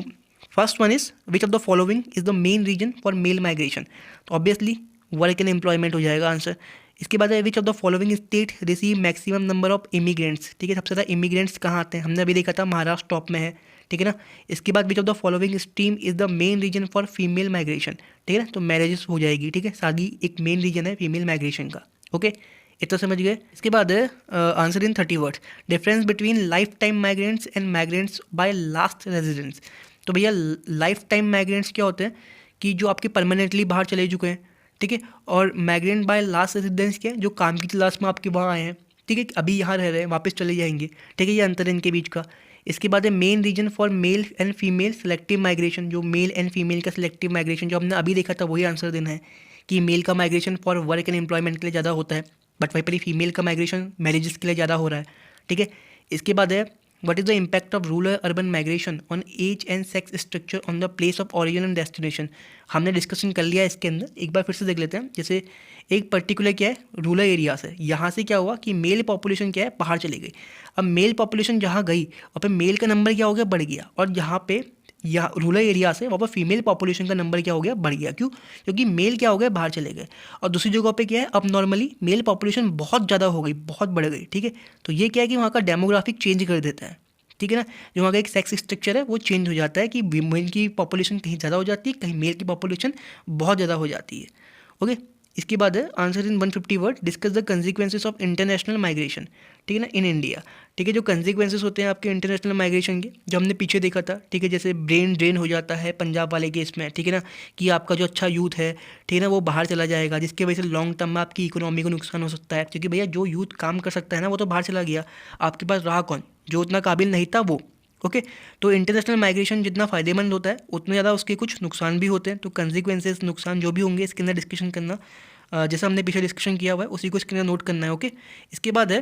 first one is which of the following is the main reason for male migration, तो ऑब्वियसली वर्क एंड एम्प्लॉयमेंट हो जाएगा आंसर। इसके बाद है which of the following state receive maximum number of immigrants, ठीक है, सबसे ज़्यादा इमिग्रेंट्स कहाँ आते हैं, हमने अभी देखा था महाराष्ट्र टॉप में है, ठीक है ना। इसके बाद which of the following stream is the main reason for female migration, ठीक है ना, तो मैरिजेस हो जाएगी, ठीक है, शादी एक मेन रीजन है फीमेल माइग्रेशन का, ओके, इतना समझ गए। इसके बाद है answer in 30 words, difference between life time migrants and migrants by last residence. तो भैया लाइफ टाइम माइग्रेंट्स क्या होते हैं कि जो आपके परमानेंटली बाहर चले चुके हैं, ठीक है, और माइग्रेंट बाय लास्ट रेजिडेंस क्या है, जो काम की तलाश में आपके वहाँ आए हैं, ठीक है, अभी यहाँ रह रहे हैं वापस चले जाएंगे, ठीक है, ये अंतर है इनके बीच का। इसके बाद है main reason for male and female selective migration, जो मेल एंड फीमेल का सेलेक्टिव माइग्रेशन जो हमने अभी देखा था वही आंसर देना है कि मेल का migration for work and employment के लिए ज़्यादा होता है, बट वहीं पर ही फीमेल का माइग्रेशन मैरिजेस के लिए ज़्यादा हो रहा है, ठीक है। इसके बाद है what is the impact of rural urban migration on age and sex structure on the place of origin and destination, हमने डिस्कशन कर लिया है इसके अंदर, एक बार फिर से देख लेते हैं। जैसे एक पर्टिकुलर क्या है रूरल एरिया से, यहाँ से क्या हुआ कि मेल पॉपुलेशन क्या है बाहर चली गई, अब मेल पॉपुलेशन जहाँ गई और फिर मेल का नंबर क्या हो गया बढ़ गया, और जहाँ पे यहाँ रूरल एरिया से वहाँ पर फीमेल पॉपुलेशन का नंबर क्या हो गया बढ़ गया, क्यों, क्योंकि मेल क्या हो गया बाहर चले गए, और दूसरी जगह पे क्या है अब नॉर्मली मेल पॉपुलेशन बहुत ज़्यादा हो गई, बहुत बढ़ गई, ठीक है। तो ये क्या है कि वहाँ का डेमोग्राफिक चेंज कर देता है, ठीक है ना, जो वहाँ का एक सेक्स स्ट्रक्चर है वो चेंज हो जाता है कि वुमेन की पॉपुलेशन कहीं ज़्यादा हो जाती है, कहीं मेल की पॉपुलेशन बहुत ज़्यादा हो जाती है, ओके। इसके बाद है answer in 150 word, discuss the consequences of international migration, ठीक है ना, इन इंडिया, ठीक है, जो कंसिक्वेंसेस होते हैं आपके इंटरनेशनल माइग्रेशन के, जो हमने पीछे देखा था, ठीक है, जैसे ब्रेन ड्रेन हो जाता है पंजाब वाले केस में, ठीक है ना, कि आपका जो अच्छा यूथ है, ठीक है ना, वो बाहर चला जाएगा, जिसकी वजह से लॉन्ग टर्म में आपकी इकोनॉमी को नुकसान हो सकता है, क्योंकि भैया जो यूथ काम कर सकता है ना वो तो बाहर चला गया, आपके पास रहा कौन, जो उतना काबिल नहीं था वो, ओके। तो इंटरनेशनल माइग्रेशन जितना फ़ायदेमंद होता है उतने ज़्यादा उसके कुछ नुकसान भी होते हैं, तो कंसिक्वेंसेस नुकसान जो भी होंगे इसके अंदर डिस्कशन करना, जैसा हमने पीछे डिस्कशन किया हुआ है उसी को इसके अंदर नोट करना है, ओके। इसके बाद है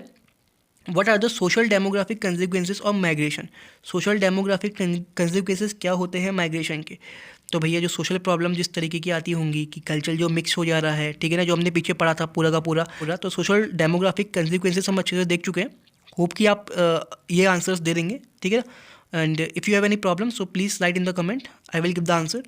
what are the social demographic consequences of migration, social demographic consequences क्या होते हैं माइग्रेशन के। तो भैया जो सोशल प्रॉब्लम जिस तरीके की आती होंगी कि कल्चर जो मिक्स हो जा रहा है, ठीक है ना, जो हमने पीछे पढ़ा था पूरा का पूरा, तो सोशल डेमोग्राफिक कंसिक्वेंसेस हम अच्छे से देख चुके हैं, होप कि आप ये आंसर्स दे देंगे, ठीक है। And if you have any problem so please write in the comment, I will give the answer.